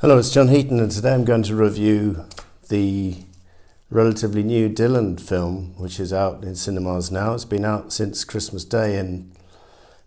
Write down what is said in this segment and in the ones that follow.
Hello, it's John Heaton, and today I'm going to review the relatively new Dylan film, which is out in cinemas now. It's been out since Christmas Day in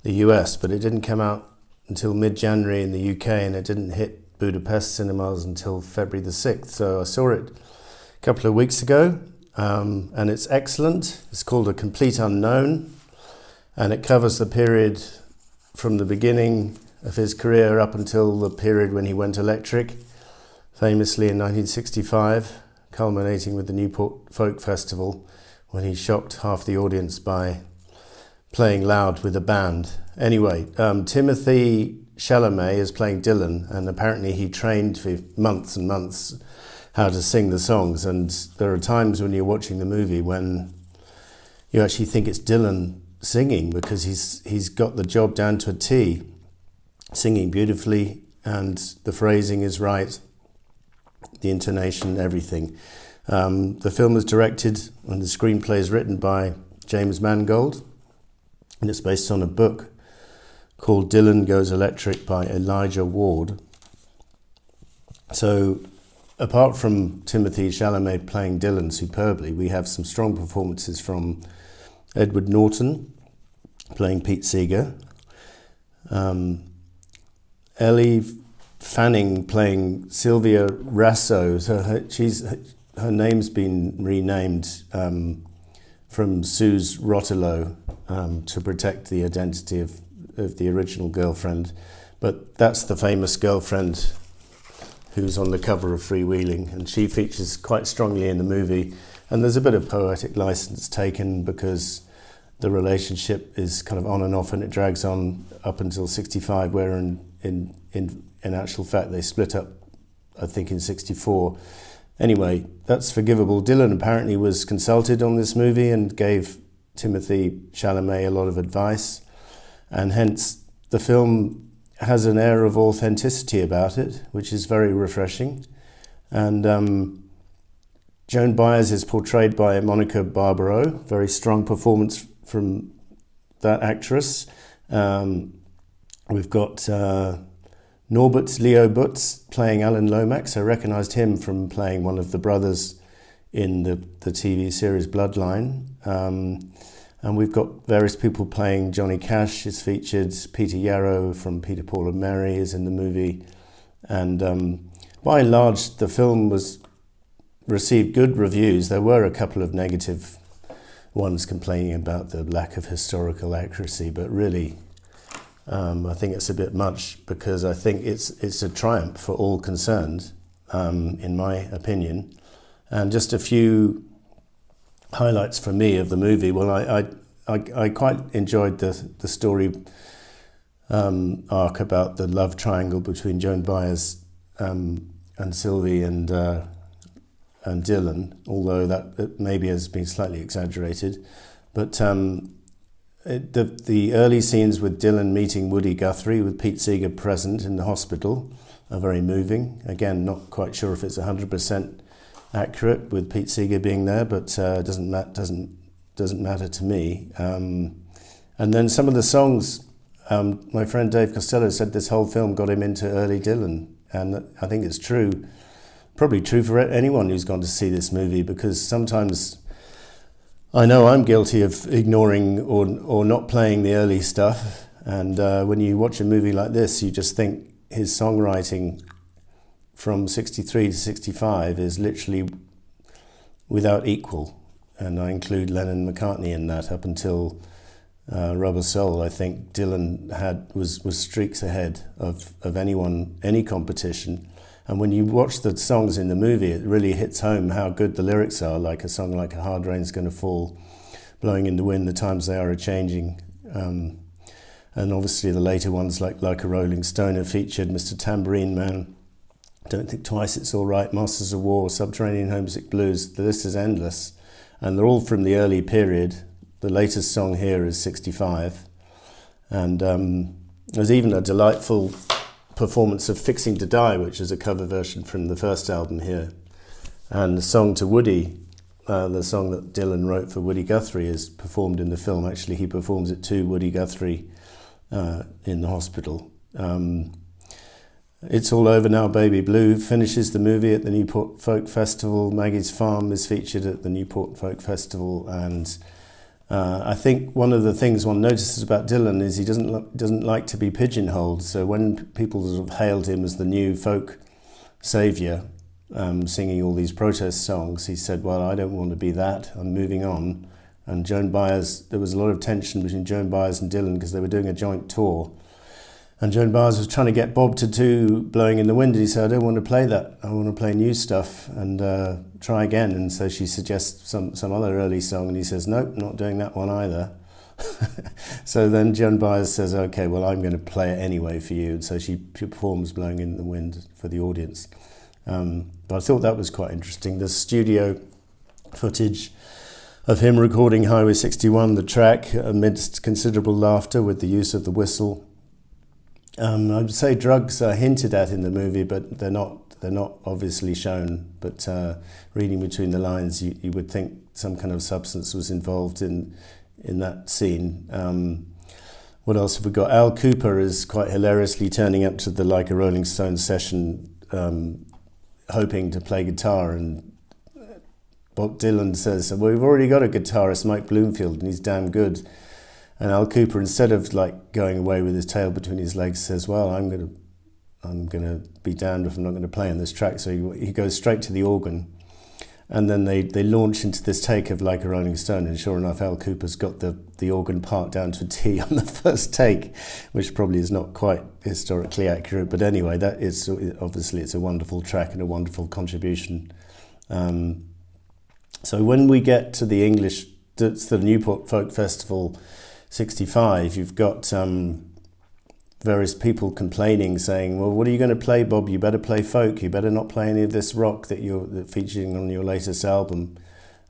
the US, but it didn't come out until mid-January in the UK, and it didn't hit Budapest cinemas until February the 6th. So I saw it a couple of weeks ago, and it's excellent. It's called A Complete Unknown, and it covers the period from the beginning of his career up until the period when he went electric, famously in 1965, culminating with the Newport Folk Festival, when he shocked half the audience by playing loud with a band. Anyway, Timothy Chalamet is playing Dylan, and apparently he trained for months and months how to sing the songs, and there are times when you're watching the movie when you actually think it's Dylan singing, because he's got the job down to a T, singing beautifully, and the phrasing is right, the intonation, everything. The film was directed and the screenplay is written by James Mangold, and it's based on a book called Dylan Goes Electric by Elijah Ward. So apart from Timothy Chalamet playing Dylan superbly, we have some strong performances from Edward Norton playing Pete Seeger, Ellie Fanning playing Sylvia Rasso. So her name's been renamed from Suze Rotolo to protect the identity of the original girlfriend. But that's the famous girlfriend who's on the cover of Freewheeling, and she features quite strongly in the movie. And there's a bit of poetic license taken because the relationship is kind of on and off, and it drags on up until 65, where in actual fact they split up, I think, in 64. Anyway, that's forgivable. Dylan apparently was consulted on this movie and gave Timothy Chalamet a lot of advice, and hence the film has an air of authenticity about it, which is very refreshing. And Joan Baez is portrayed by Monica Barbaro, very strong performance from that actress. We've got Norbert Leo Butz playing Alan Lomax. I recognised him from playing one of the brothers in the TV series Bloodline. And we've got various people playing. Johnny Cash is featured. Peter Yarrow from Peter, Paul and Mary is in the movie. And by and large, the film received good reviews. There were a couple of negative ones complaining about the lack of historical accuracy, but really, I think it's a bit much, because I think it's a triumph for all concerned, in my opinion. And just a few highlights for me of the movie. Well, I quite enjoyed the story arc about the love triangle between Joan Baez and Sylvie and Dylan, although that maybe has been slightly exaggerated. But the early scenes with Dylan meeting Woody Guthrie, with Pete Seeger present in the hospital, are very moving. Again, not quite sure if it's 100% accurate with Pete Seeger being there, but doesn't matter to me. And then some of the songs, my friend Dave Costello said this whole film got him into early Dylan, and I think it's true. Probably true for anyone who's gone to see this movie, because sometimes I know I'm guilty of ignoring or not playing the early stuff, and when you watch a movie like this, you just think his songwriting from 63 to 65 is literally without equal, and I include Lennon and McCartney in that. Up until Rubber Soul, I think Dylan was streaks ahead of anyone, any competition. And when you watch the songs in the movie, it really hits home how good the lyrics are, like a song like A Hard Rain's Gonna Fall, Blowing in the Wind, The Times They Are A-Changing. And obviously the later ones like A Rolling Stone have featured Mr. Tambourine Man, Don't Think Twice, It's All Right, Masters of War, Subterranean Homesick Blues. The list is endless. And they're all from the early period. The latest song here is 65. And there's even a delightful performance of Fixing to Die, which is a cover version from the first album here. And the song to Woody, the song that Dylan wrote for Woody Guthrie, is performed in the film. Actually, he performs it to Woody Guthrie in the hospital. It's All Over Now, Baby Blue finishes the movie at the Newport Folk Festival. Maggie's Farm is featured at the Newport Folk Festival, and I think one of the things one notices about Dylan is he doesn't like to be pigeonholed. So when people sort of hailed him as the new folk saviour, singing all these protest songs, he said, well, I don't want to be that, I'm moving on. And Joan Baez, there was a lot of tension between Joan Baez and Dylan because they were doing a joint tour. And Joan Baez was trying to get Bob to do Blowing in the Wind. He said, I don't want to play that. I want to play new stuff and try again. And so she suggests some other early song. And he says, nope, not doing that one either. So then Joan Baez says, okay, well, I'm going to play it anyway for you. And so she performs Blowing in the Wind for the audience. But I thought that was quite interesting. The studio footage of him recording Highway 61, the track, amidst considerable laughter with the use of the whistle. I would say drugs are hinted at in the movie, but they're not obviously shown. But reading between the lines, you would think some kind of substance was involved in that scene. What else have we got? Al Cooper is quite hilariously turning up to the Like a Rolling Stones session, hoping to play guitar, and Bob Dylan says, well, we've already got a guitarist, Mike Bloomfield, and he's damn good. And Al Cooper, instead of like going away with his tail between his legs, says, well, I'm gonna be damned if I'm not going to play on this track. So he goes straight to the organ, and then they launch into this take of Like a Rolling Stone, and sure enough, Al Cooper's got the organ part down to a T on the first take, which probably is not quite historically accurate, but anyway, that is obviously it's a wonderful track and a wonderful contribution. So when we get to the English, to the Newport Folk Festival 65, you've got various people complaining, saying, well, what are you going to play, Bob? You better play folk. You better not play any of this rock that you're featuring on your latest album.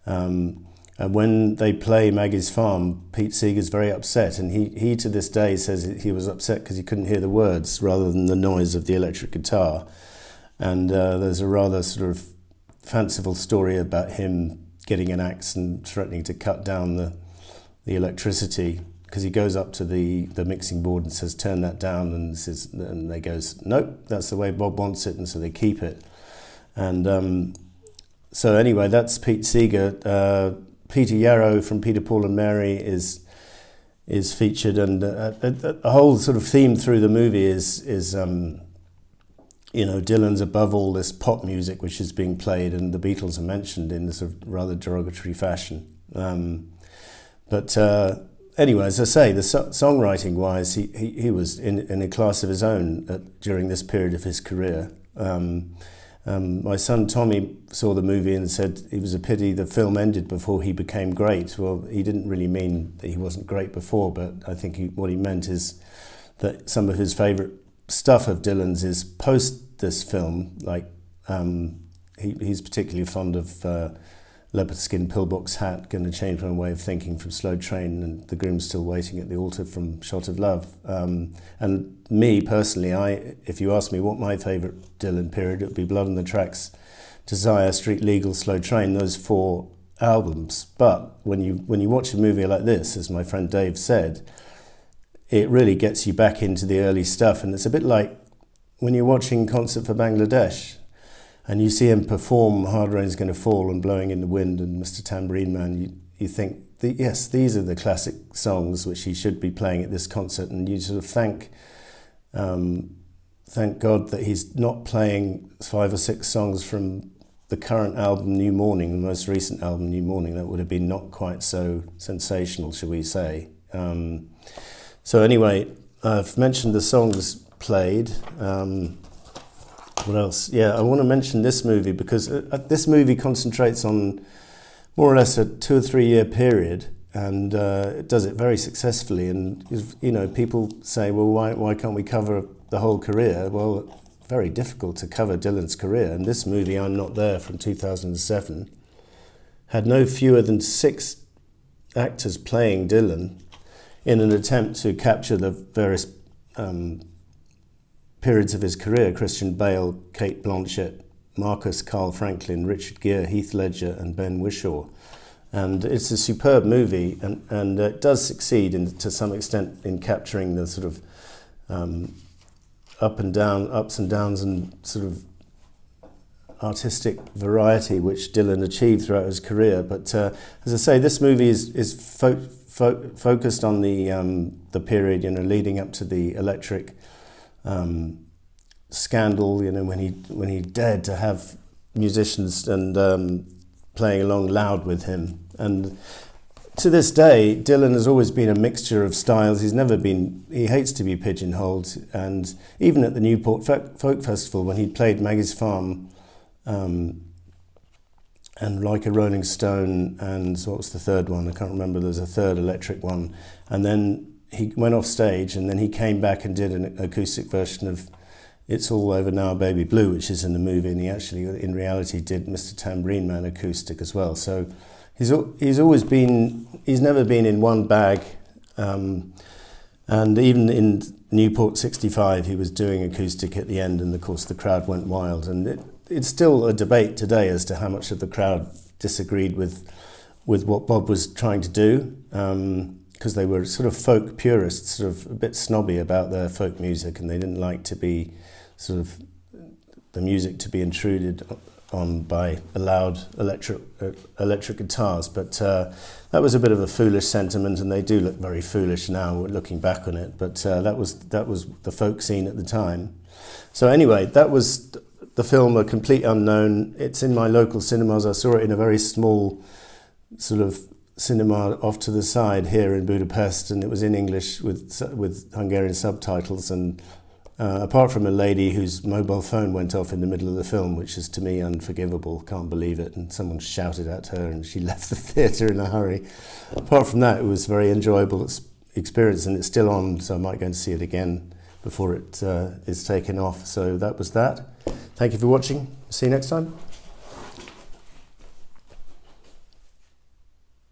And when they play Maggie's Farm, Pete Seeger's very upset. And he to this day says he was upset because he couldn't hear the words rather than the noise of the electric guitar. And there's a rather sort of fanciful story about him getting an axe and threatening to cut down the electricity, because he goes up to the mixing board and says, turn that down, and they goes, nope, that's the way Bob wants it, and so they keep it. And so anyway, that's Pete Seeger. Peter Yarrow from Peter, Paul and Mary is featured, and a whole sort of theme through the movie is Dylan's above all this pop music which is being played, and the Beatles are mentioned in a sort of rather derogatory fashion. But anyway, as I say, the songwriting-wise, he was in a class of his own during this period of his career. My son Tommy saw the movie and said it was a pity the film ended before he became great. Well, he didn't really mean that he wasn't great before, but I think what he meant is that some of his favourite stuff of Dylan's is post this film. Like he's particularly fond of Leopard Skin Pillbox Hat, Gonna Change My Way of Thinking from Slow Train, and The Groom Still Waiting at the Altar from Shot of Love. And me personally, if you ask me what my favourite Dylan period, it would be Blood on the Tracks, Desire, Street Legal, Slow Train, those 4 albums. But when you watch a movie like this, as my friend Dave said, it really gets you back into the early stuff. And it's a bit like when you're watching Concert for Bangladesh and you see him perform Hard Rain's Gonna Fall and Blowing in the Wind and Mr. Tambourine Man, you think, yes, these are the classic songs which he should be playing at this concert, and you sort of thank God that he's not playing 5 or 6 songs from the current album New Morning, the most recent album New Morning. That would have been not quite so sensational, shall we say. So anyway, I've mentioned the songs played. What else? Yeah, I want to mention this movie because this movie concentrates on more or less a 2 or 3 year period, and it does it very successfully. And people say, well, why can't we cover the whole career? Well, very difficult to cover Dylan's career. And this movie, I'm Not There, from 2007, had no fewer than 6 actors playing Dylan in an attempt to capture the various periods of his career: Christian Bale, Kate Blanchett, Marcus Carl Franklin, Richard Gere, Heath Ledger and Ben Whishaw. And it's a superb movie, and it does succeed to some extent in capturing the sort of ups and downs, and sort of artistic variety which Dylan achieved throughout his career. But as I say, this movie is focused on the period, leading up to the electric scandal. When he dared to have musicians and playing along loud with him. And to this day, Dylan has always been a mixture of styles. He hates to be pigeonholed. And even at the Newport Folk Festival, when he played Maggie's Farm, and Like a Rolling Stone, and what was the third one? I can't remember. There was a third electric one. And then he went off stage, and then he came back and did an acoustic version of It's All Over Now, Baby Blue, which is in the movie, and he actually, in reality, did Mr. Tambourine Man acoustic as well. So he's never been in one bag, and even in Newport 65, he was doing acoustic at the end, and of course the crowd went wild. And it's still a debate today as to how much of the crowd disagreed with what Bob was trying to do, because they were sort of folk purists, sort of a bit snobby about their folk music, and they didn't like to be sort of the music to be intruded on by loud electric guitars. But that was a bit of a foolish sentiment, and they do look very foolish now looking back on it. But that was the folk scene at the time. So anyway, that was the film A Complete Unknown. It's in my local cinemas. I saw it in a very small sort of cinema off to the side here in Budapest, and it was in English with Hungarian subtitles. And apart from a lady whose mobile phone went off in the middle of the film, which is to me unforgivable, can't believe it, and someone shouted at her and she left the theatre in a hurry. Apart from that, it was a very enjoyable experience, and it's still on, so I might go and see it again before it is taken off. So that was that. Thank you for watching. See you next time.